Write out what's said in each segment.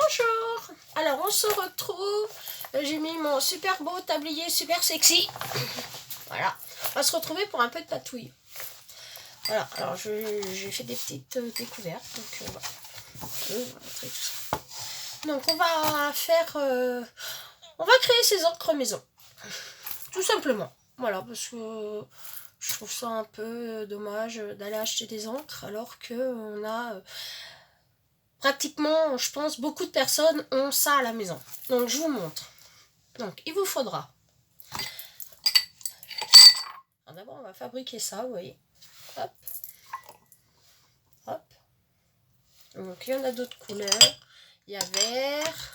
Bonjour. Alors on se retrouve. J'ai mis mon super beau tablier super sexy. Voilà. On va se retrouver pour un peu de patouille. Voilà. Alors j'ai fait des petites découvertes. Donc voilà. Je vais vous montrer tout ça. Donc on va faire. On va créer ces encres maison. Tout simplement. Voilà, parce que je trouve ça un peu dommage d'aller acheter des encres alors que on a pratiquement, je pense, beaucoup de personnes ont ça à la maison. Donc je vous montre. Donc il vous faudra. D'abord on va fabriquer ça, vous voyez. Hop. Hop. Donc il y en a d'autres couleurs. Il y a vert.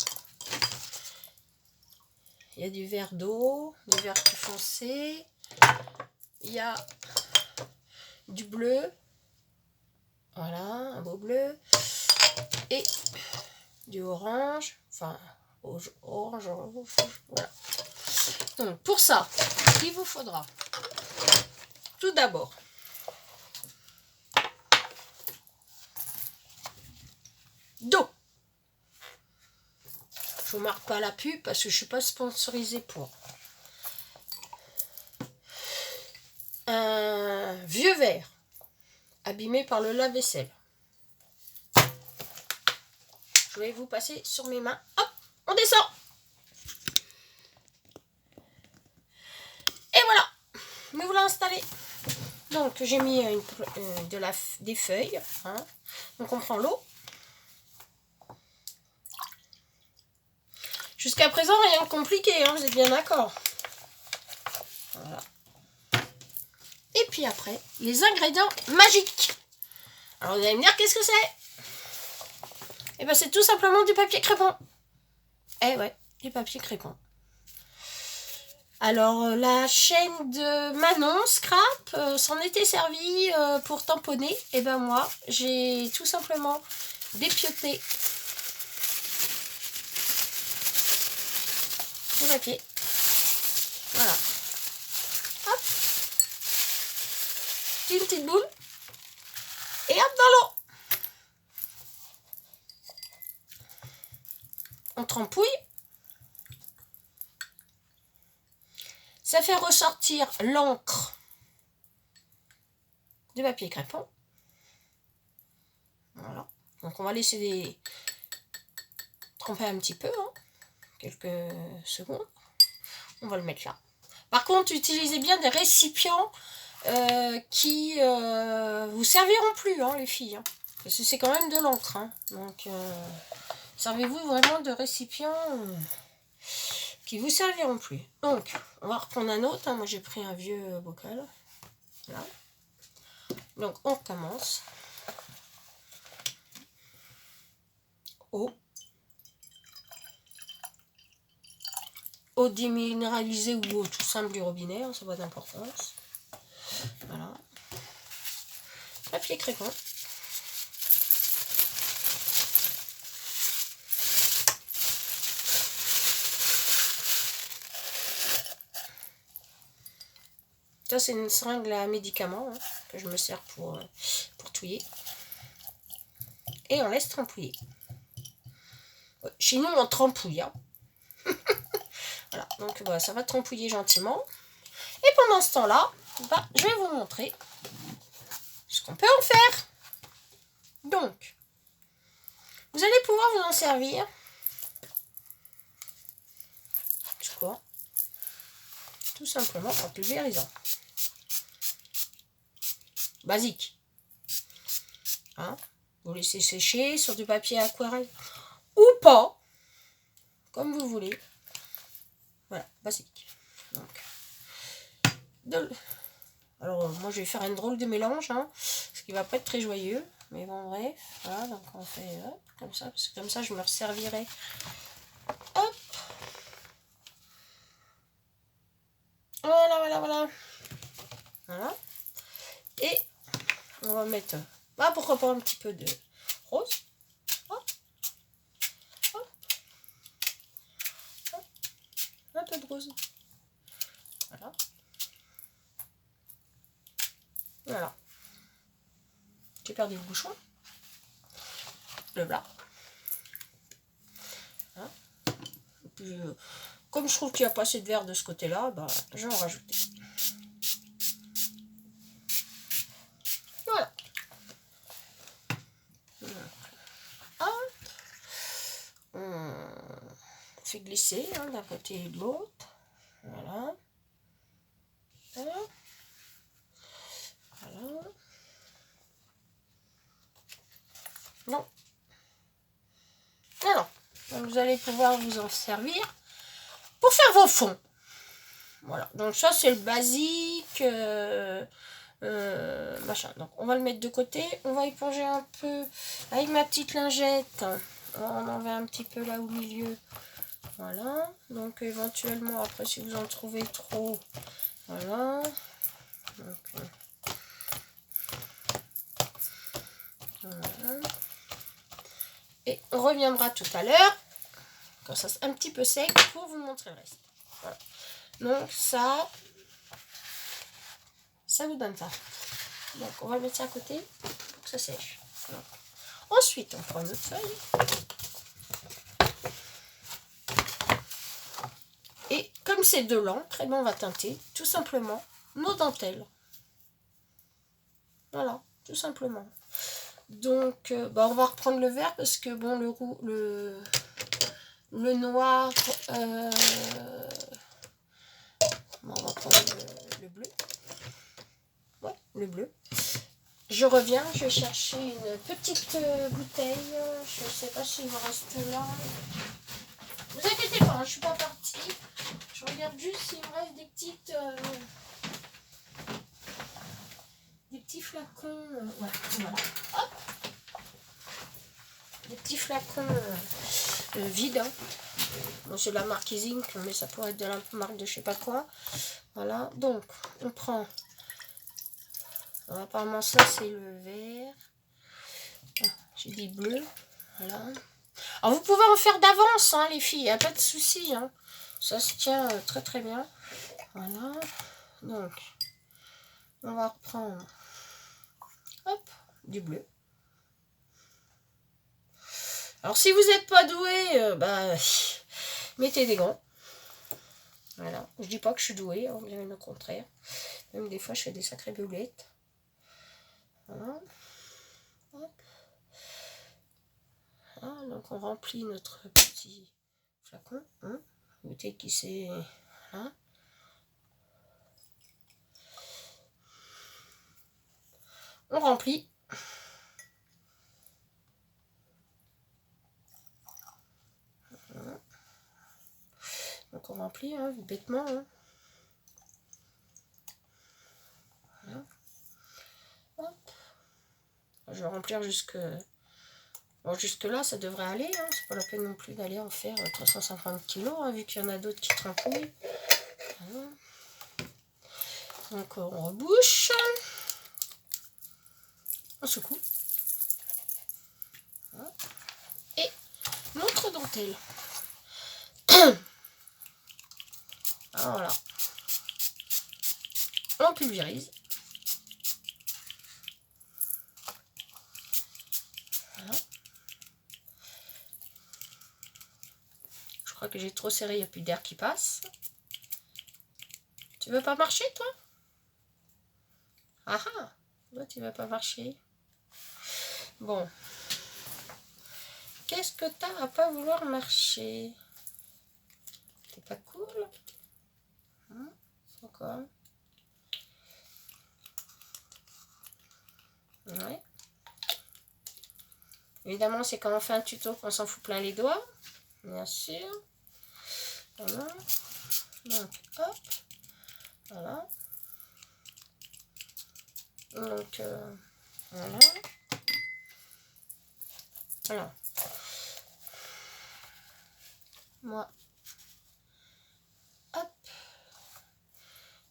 Il y a du vert d'eau, du vert plus foncé. Il y a du bleu. Voilà, un beau bleu. Et du orange. Enfin, orange, voilà. Donc pour ça, il vous faudra tout d'abord d'eau. Je vous marque pas la pub parce que je suis pas sponsorisée pour. Un vieux verre abîmé par le lave-vaisselle. Je vais vous passer sur mes mains. Hop, on descend. Et voilà, me voilà installé. Donc j'ai mis des feuilles. Hein. Donc on prend l'eau. Jusqu'à présent, rien de compliqué, hein, vous êtes bien d'accord. Voilà. Et puis après, les ingrédients magiques. Alors vous allez me dire, qu'est-ce que c'est? Et bien c'est tout simplement du papier crépon. Eh ouais, du papier crépon. Alors la chaîne de Manon Scrap s'en était servie pour tamponner. Et ben moi, j'ai tout simplement dépioté le papier. Voilà. Hop. Une petite boule. Et hop dans l'eau. On trempouille. Ça fait ressortir l'encre du papier crépon. Voilà. Donc on va laisser tremper un petit peu, hein, quelques secondes. On va le mettre là. Par contre, utilisez bien des récipients qui vous serviront plus, hein, les filles. Hein, parce que c'est quand même de l'encre. Hein, donc, servez-vous vraiment de récipients qui vous serviront plus. Donc, on va reprendre un autre. Hein, moi, j'ai pris un vieux bocal. Là. Donc, on commence. Eau. Eau déminéralisée ou eau tout simple du robinet, hein, ça n'a pas d'importance. Voilà. Papier crépon. Ça, c'est une seringue à médicaments hein, que je me sers pour touiller. Et on laisse trempouiller. Chez nous, on trempouille. Hein. Voilà, donc bah, ça va trempouiller gentiment. Et pendant ce temps-là, bah, je vais vous montrer ce qu'on peut en faire. Donc, vous allez pouvoir vous en servir. C'est quoi? Tout simplement en pulvérisant. Basique. Hein? Vous laissez sécher sur du papier aquarelle ou pas, comme vous voulez. Voilà, basique. Donc, alors moi je vais faire un drôle de mélange, hein, ce qui va pas être très joyeux, mais bon bref, voilà, donc on fait hop, comme ça, parce que comme ça je me resservirai. Hop. Voilà, voilà, voilà. Voilà. Et on va mettre, bah pourquoi pas un petit peu de rose. Hop. Hop. Hop. Un peu de rose. Voilà. Voilà. J'ai perdu le bouchon. Le blanc. Comme je trouve qu'il n'y a pas assez de verre de ce côté-là, bah, je vais en rajouter. Voilà. On fait glisser hein, d'un côté et de l'autre. Voilà. Voilà. Voilà. Non. Alors, vous allez pouvoir vous en servir pour faire vos fonds. Voilà. Donc ça, c'est le basique. Machin. Donc on va le mettre de côté. On va éponger un peu avec ma petite lingette. On en met un petit peu là au milieu. Voilà. Donc éventuellement, après, si vous en trouvez trop, voilà. Donc, voilà. Et on reviendra tout à l'heure, quand ça sera un petit peu sec, pour vous montrer le reste. Voilà. Donc ça vous donne ça. Donc on va le mettre ça à côté pour que ça sèche. Voilà. Ensuite, on prend notre feuille. Et comme c'est de l'encre, eh ben, on va teinter tout simplement nos dentelles. Voilà, tout simplement. Donc, bah, on va reprendre le vert parce que bon, le noir, bon, on va prendre le bleu. Ouais, le bleu. Je reviens, je vais chercher une petite bouteille. Je ne sais pas s'il me reste là. Ne vous inquiétez pas, hein, je ne suis pas partie. Je regarde juste s'il me reste des petites... des petits flacons. Ouais, voilà. Hop. Des petits flacons vides. Hein. Bon, c'est de la marque Zinc, mais ça pourrait être de la marque de je sais pas quoi. Voilà, donc on prend. Alors, apparemment, ça c'est le vert. Ah, j'ai dit bleu. Voilà. Alors, vous pouvez en faire d'avance, hein, les filles, il n'y a pas de souci. Hein. Ça se tient très très bien. Voilà. Donc, on va reprendre. Hop, du bleu. Alors, si vous n'êtes pas doué, bah, mettez des gants. Voilà. Je dis pas que je suis douée, hein, bien au contraire. Même des fois, je fais des sacrées boulettes. Voilà. Hop. Voilà. Donc, on remplit notre petit flacon. Hein. Goûtez qui c'est. Hein. On remplit. Voilà. Donc, on remplit, hein, bêtement. Hein. Voilà. Hop. Je vais remplir jusque... Bon, jusque là, ça devrait aller. Hein. C'est pas la peine non plus d'aller en faire 350 kg, hein, vu qu'il y en a d'autres qui trempouillent. Voilà. Donc, on rebouche. On secoue. Voilà. Et notre dentelle. Voilà. On pulvérise. Voilà. Je crois que j'ai trop serré, il n'y a plus d'air qui passe. Tu veux pas marcher, toi? Ah ah, toi, tu veux pas marcher. Bon. Qu'est-ce que t'as à pas vouloir marcher? C'est pas cool? Hein? Encore? Ouais. Évidemment, c'est quand on fait un tuto qu'on s'en fout plein les doigts. Bien sûr. Voilà. Donc, hop. Voilà. Donc, voilà. Alors. Moi. Hop.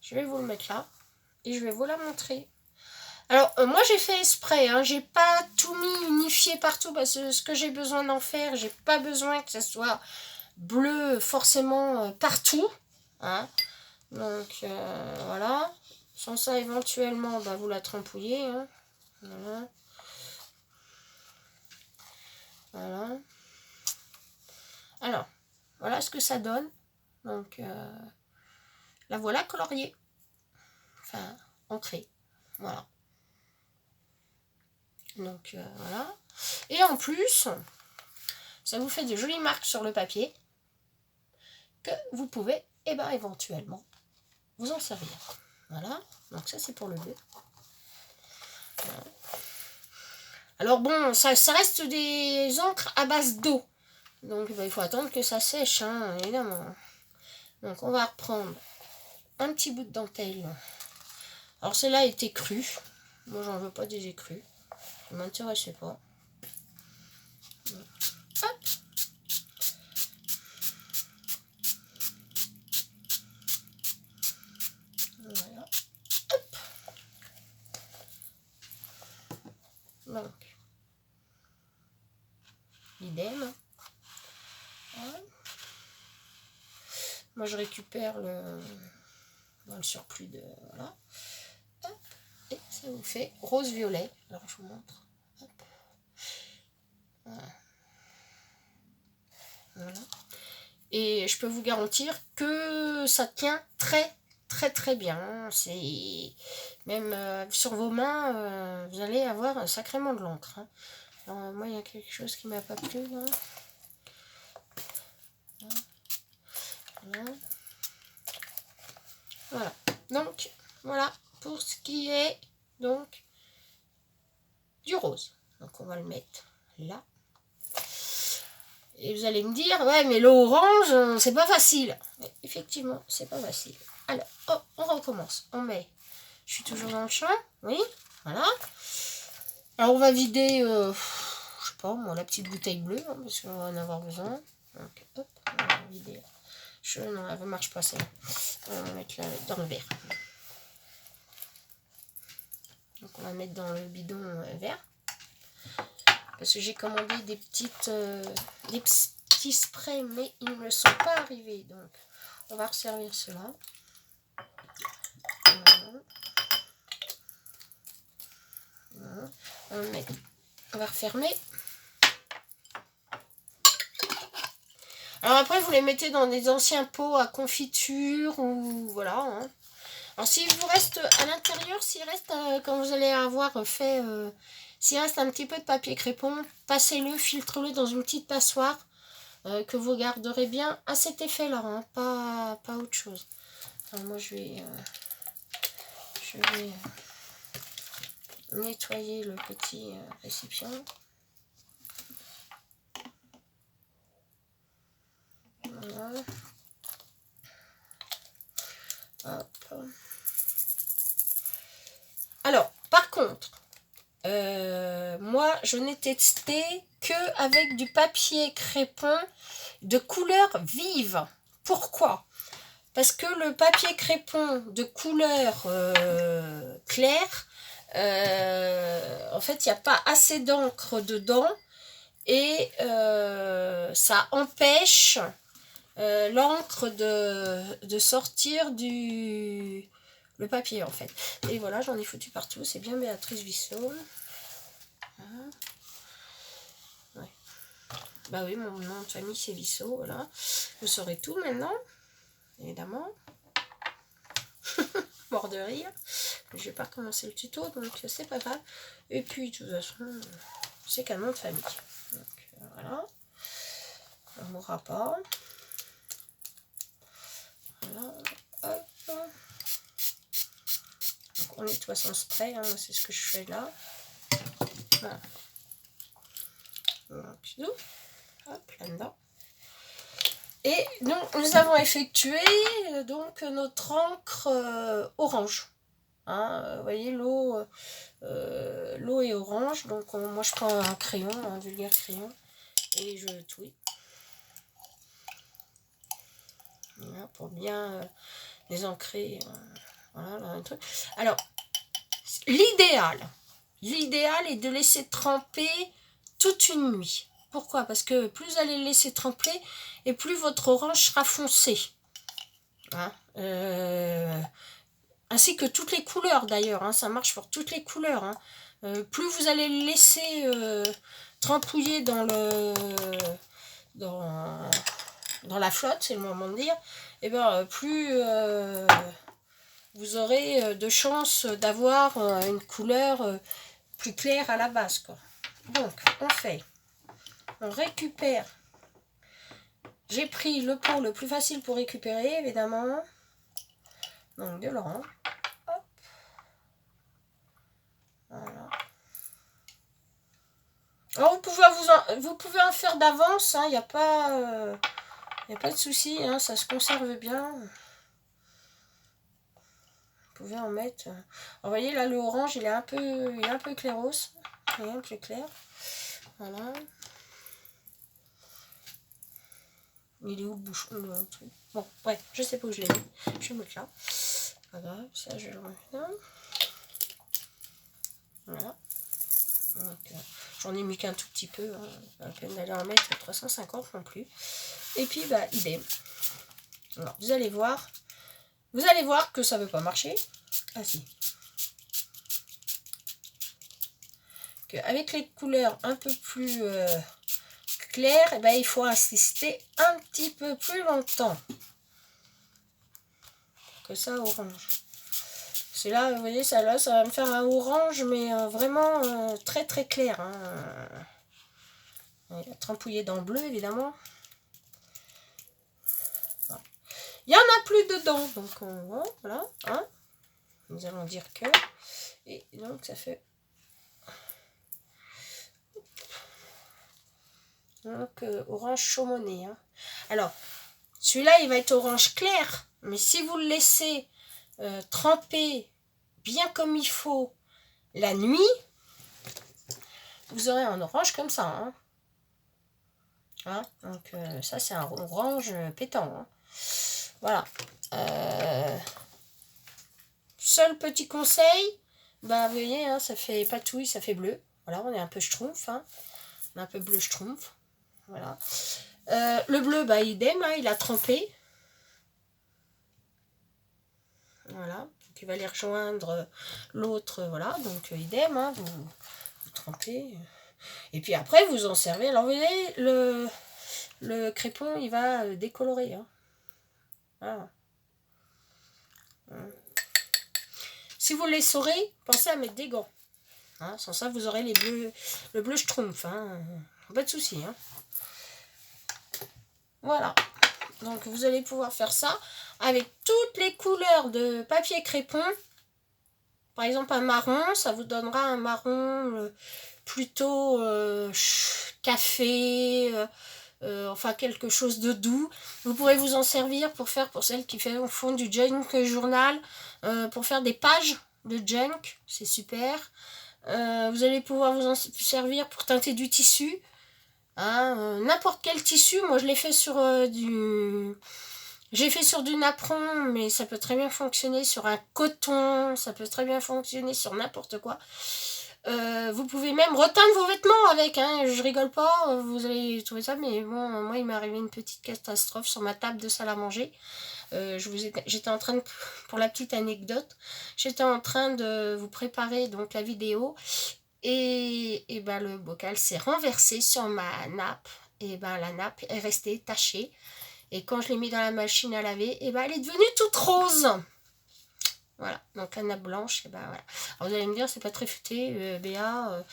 Je vais vous le mettre là. Et je vais vous la montrer. Alors, moi j'ai fait exprès, hein, j'ai pas tout mis unifié partout parce que ce que j'ai besoin d'en faire, j'ai pas besoin que ça soit bleu forcément partout. Hein. Donc, voilà. Sans ça, éventuellement, bah, vous la trempouillez. Hein. Voilà. Voilà. Alors, Voilà ce que ça donne. Donc, la voilà coloriée. Enfin, ancrée. Voilà. Donc, voilà. Et en plus, ça vous fait de jolies marques sur le papier que vous pouvez, éventuellement, vous en servir. Voilà. Donc, ça, c'est pour le bleu. Voilà. Alors, bon, ça reste des encres à base d'eau. Donc, il faut attendre que ça sèche, hein, évidemment. Donc, on va reprendre un petit bout de dentelle. Alors, celle-là était crue. Moi, j'en veux pas des écrus. Ça m'intéressait pas. Hop. Voilà. Hop. Donc, idem. Voilà. Moi, je récupère le surplus de... Voilà. Hop. Et ça vous fait rose-violet. Alors, je vous montre. Hop. Voilà. Voilà. Et je peux vous garantir que ça tient très bien. C'est même sur vos mains, vous allez avoir sacrément de l'encre. Hein. Alors, moi, il y a quelque chose qui m'a pas plu là. Voilà. Voilà. Donc, voilà pour ce qui est donc du rose. Donc, on va le mettre là. Et vous allez me dire, ouais, mais l'eau orange, c'est pas facile. Mais effectivement, c'est pas facile. Alors, hop, on recommence. On met, je suis toujours dans le champ, oui, voilà. Alors, on va vider, je sais pas, moi, la petite bouteille bleue, hein, parce qu'on va en avoir besoin. Donc, hop, on va vider. Non, elle ne marche pas, celle-là. On va mettre là dans le verre. Donc, on va mettre dans le bidon vert. Parce que j'ai commandé des petits sprays, mais ils ne sont pas arrivés. Donc, on va resservir cela. Voilà. Voilà. On va refermer. Alors après, vous les mettez dans des anciens pots à confiture ou voilà. Hein. Alors s'il vous reste à l'intérieur, s'il reste, quand vous allez avoir fait... s'il reste un petit peu de papier crépon, passez-le, filtrez-le dans une petite passoire que vous garderez bien à cet effet-là, hein, pas autre chose. Alors moi, je vais nettoyer le petit récipient. Voilà. Hop. Alors, par contre, moi, je n'ai testé que avec du papier crépon de couleur vive. Pourquoi? Parce que le papier crépon de couleur claire, en fait, il n'y a pas assez d'encre dedans et ça empêche l'encre de sortir le papier en fait. Et voilà, j'en ai foutu partout. C'est bien Béatrice Vissot. Voilà. Ouais. Bah oui, mon nom de famille c'est Vissot. Voilà. Vous saurez tout maintenant, évidemment. Mort de rire. Je vais pas recommencer le tuto, donc c'est pas grave. Et puis, de toute façon, c'est qu'un nom de famille. Donc voilà. On ne mourra pas. Voilà. Hop. Donc on nettoie son spray, hein, c'est ce que je fais là. Voilà. Donc, hop, là-dedans. Et donc nous avons effectué donc notre encre orange. Hein, vous voyez, l'eau est orange. Donc moi je prends un crayon, un vulgaire crayon, et je touille. Voilà, pour bien les ancrer. Voilà, là, un truc. Alors, l'idéal est de laisser tremper toute une nuit. Pourquoi? Parce que plus vous allez le laisser tremper, et plus votre orange sera foncé. Hein, ainsi que toutes les couleurs d'ailleurs, hein, ça marche pour toutes les couleurs. Hein. Plus vous allez le laisser trempouiller dans dans la flotte, c'est le moment de dire, et ben plus vous aurez de chances d'avoir une couleur plus claire à la base, quoi. Donc, on récupère. J'ai pris le pot le plus facile pour récupérer, évidemment. Donc, de l'orange. Hop. Voilà. Alors, vous pouvez en faire d'avance, il n'y a pas de souci, ça se conserve bien. Vous pouvez en mettre. Alors, vous voyez, là, le orange, il est un peu clairos. Rien plus clair. Voilà. Il est où le bouchon, le truc? Bon, bref, je sais pas où je l'ai mis. Je vais le mettre là. Voilà, ça, je le remets là. Voilà. J'en ai mis qu'un tout petit peu. Pas la peine d'aller en mettre 350 non plus. Et puis, bah, idem. Alors, vous allez voir que ça ne veut pas marcher. Ah si. Avec les couleurs un peu plus claires, ben, il faut insister un petit peu plus longtemps que ça orange. C'est là, vous voyez, ça là, ça va me faire un orange, mais vraiment très très clair. Il a trempouillé dans le bleu, évidemment. Il n'y en a plus dedans, donc voilà. Nous allons dire que. Et donc ça fait. Donc orange chaumonné. Alors, celui-là, il va être orange clair, mais si vous le laissez tremper bien comme il faut la nuit, vous aurez un orange comme ça. Donc ça, c'est un orange pétant. Voilà. Seul petit conseil, bah, vous voyez, ça fait patouille, ça fait bleu. Voilà, on est un peu schtroumpf. On est un peu bleu schtroumpf. Voilà. Le bleu, bah, idem, il a trempé. Voilà. Donc, il va aller rejoindre l'autre. Voilà. Donc, idem, vous trempez. Et puis après, vous en servez. Alors, vous voyez, le crépon, il va décolorer. Voilà. Si vous les saurez, pensez à mettre des gants. Sans ça, vous aurez le bleu schtroumpf. Pas de souci. Voilà. Donc, vous allez pouvoir faire ça avec toutes les couleurs de papier crépon. Par exemple, un marron, ça vous donnera un marron plutôt café, enfin quelque chose de doux. Vous pourrez vous en servir pour celles qui font du junk journal, pour faire des pages de junk, c'est super. Vous allez pouvoir vous en servir pour teinter du tissu. N'importe quel tissu, moi je l'ai fait sur J'ai fait sur du napperon, mais ça peut très bien fonctionner sur un coton, ça peut très bien fonctionner sur n'importe quoi. Vous pouvez même reteindre vos vêtements avec, je rigole pas, vous allez trouver ça, mais bon, moi il m'est arrivé une petite catastrophe sur ma table de salle à manger. J'étais en train de, pour la petite anecdote, j'étais en train de vous préparer donc la vidéo, et ben le bocal s'est renversé sur ma nappe, et ben la nappe est restée tachée. Et quand je l'ai mis dans la machine à laver, et ben elle est devenue toute rose. Voilà, donc la nappe blanche, et ben voilà. Alors vous allez me dire, c'est pas très futé, Béa,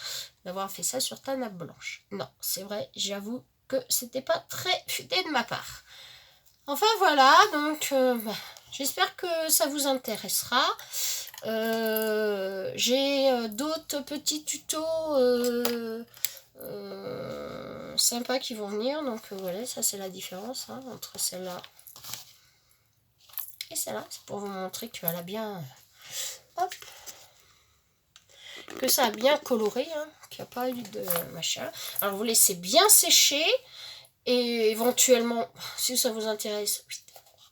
d'avoir fait ça sur ta nappe blanche. Non, c'est vrai, j'avoue que c'était pas très futé de ma part. Enfin voilà, donc j'espère que ça vous intéressera. J'ai d'autres petits tutos sympas qui vont venir, donc voilà, ça c'est la différence entre celle-là et celle-là. C'est pour vous montrer qu'elle a bien que ça a bien coloré, qu'il n'y a pas eu de machin. Alors vous laissez bien sécher, et éventuellement, si ça vous intéresse,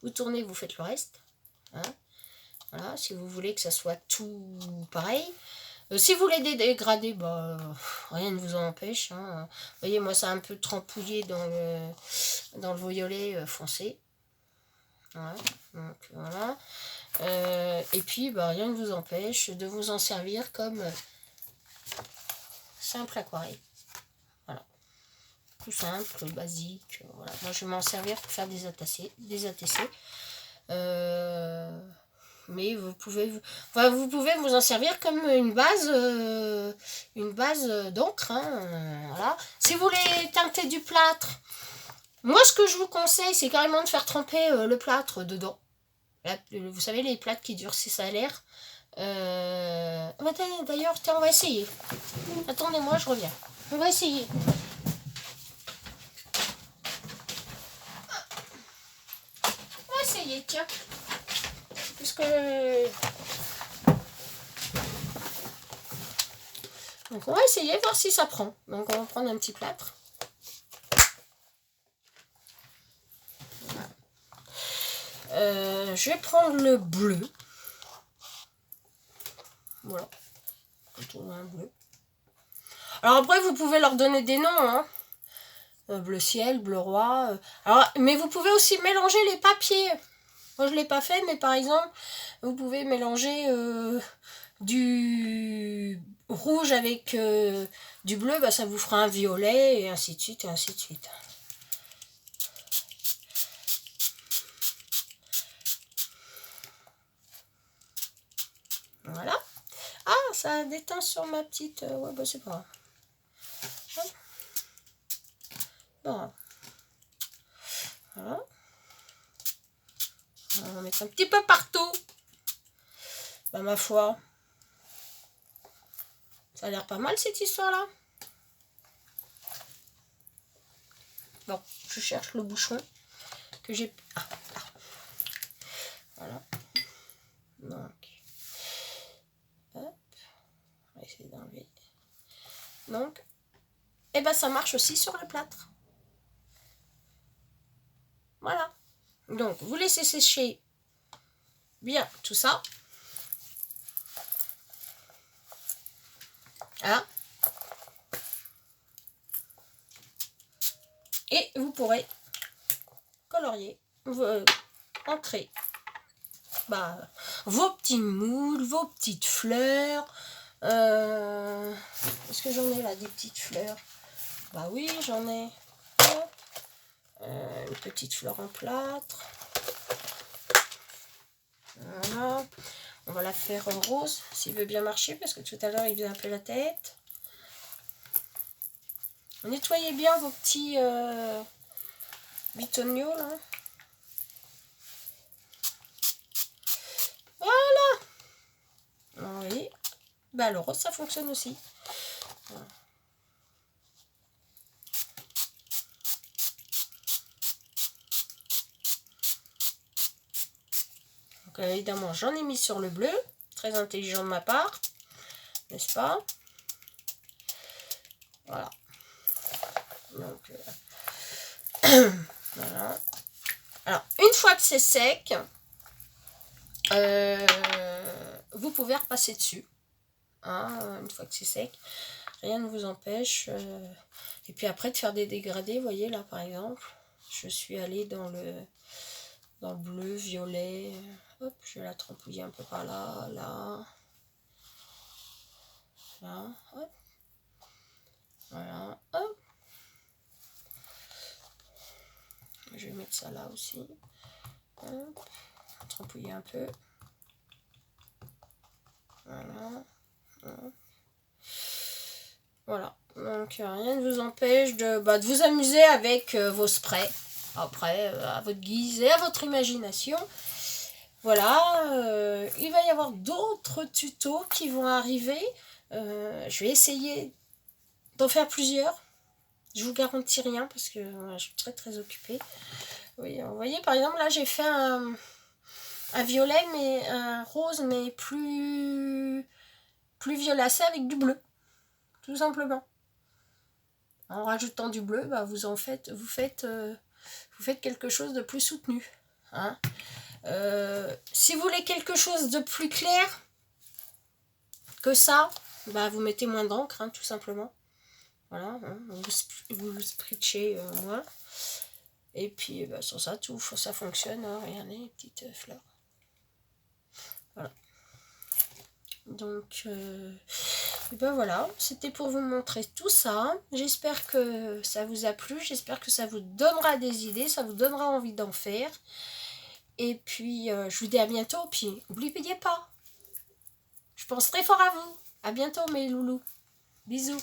vous tournez, vous faites le reste. Voilà, si vous voulez que ça soit tout pareil. Si vous voulez dégrader, bah, rien ne vous en empêche. Vous voyez, moi, ça a un peu trempouillé dans le violet foncé. Ouais, donc voilà. Et puis, bah, rien ne vous empêche de vous en servir comme simple aquarelle. Voilà. tout simple, basique. Voilà. Moi, je vais m'en servir pour faire des ATC. Mais vous pouvez vous en servir comme une base d'encre. Hein, voilà. Si vous voulez teinter du plâtre, moi, ce que je vous conseille, c'est carrément de faire tremper le plâtre dedans. Là, vous savez, les plâtres qui durcissent à l'air. D'ailleurs, on va essayer. Attendez-moi, je reviens. On va essayer. On va essayer, tiens. Puisque... Donc, on va essayer, voir si ça prend. Donc, on va prendre un petit plâtre. Je vais prendre le bleu. Voilà. Un bleu. Alors après, vous pouvez leur donner des noms. Hein. Bleu ciel, bleu roi. Alors, mais vous pouvez aussi mélanger les papiers. Moi, je ne l'ai pas fait, mais par exemple, vous pouvez mélanger du rouge avec du bleu. Bah, ça vous fera un violet, et ainsi de suite, et ainsi de suite. Voilà. Ah, ça a déteint sur ma petite... ouais, bah c'est pas grave. Bon. Voilà. On va mettre un petit peu partout. Bah ma foi. Ça a l'air pas mal cette histoire-là. Bon, je cherche le bouchon que j'ai... Ah, là. Voilà. Donc... Hop. On va essayer d'enlever. Donc... Et ben ça marche aussi sur le plâtre. Voilà. Donc, vous laissez sécher bien tout ça. Hein. Et vous pourrez colorier, entrer vos petits moules, vos petites fleurs. Est-ce que j'en ai là des petites fleurs? Bah oui, j'en ai. Une petite fleur en plâtre. Voilà. On va la faire en rose, s'il veut bien marcher, parce que tout à l'heure, il faisait un peu la tête. Nettoyez bien vos petits bitoniaux, là. Voilà. Oui. Bah, le rose, ça fonctionne aussi. Voilà. Donc, évidemment, j'en ai mis sur le bleu. Très intelligent de ma part. N'est-ce pas? Voilà. Donc, voilà. Alors, une fois que c'est sec, vous pouvez repasser dessus. Hein, une fois que c'est sec, rien ne vous empêche. Et puis après de faire des dégradés, vous voyez là par exemple, je suis allée dans le bleu, violet. Hop, je vais la trempouiller un peu par là, là. Là, hop. Voilà, hop. Je vais mettre ça là aussi. Hop. Trempouiller un peu. Voilà. Hop. Voilà. Donc rien ne vous empêche de vous amuser avec vos sprays. Après, à votre guise et à votre imagination. Voilà. Il va y avoir d'autres tutos qui vont arriver. Je vais essayer d'en faire plusieurs. Je vous garantis rien parce que je suis très occupée. Oui, vous voyez, par exemple, là, j'ai fait un violet, mais un rose, mais plus violacé avec du bleu. Tout simplement. En rajoutant du bleu, vous faites quelque chose de plus soutenu. Hein. Si vous voulez quelque chose de plus clair que ça, vous mettez moins d'encre, hein, tout simplement. Voilà, hein, vous spritchez moins. Et puis sur ça, ça fonctionne. Hein, regardez les petites fleurs. Voilà. Donc, Et ben voilà, c'était pour vous montrer tout ça. J'espère que ça vous a plu, j'espère que ça vous donnera des idées, ça vous donnera envie d'en faire. Et puis, je vous dis à bientôt, puis n'oubliez pas, je pense très fort à vous. À bientôt mes loulous. Bisous.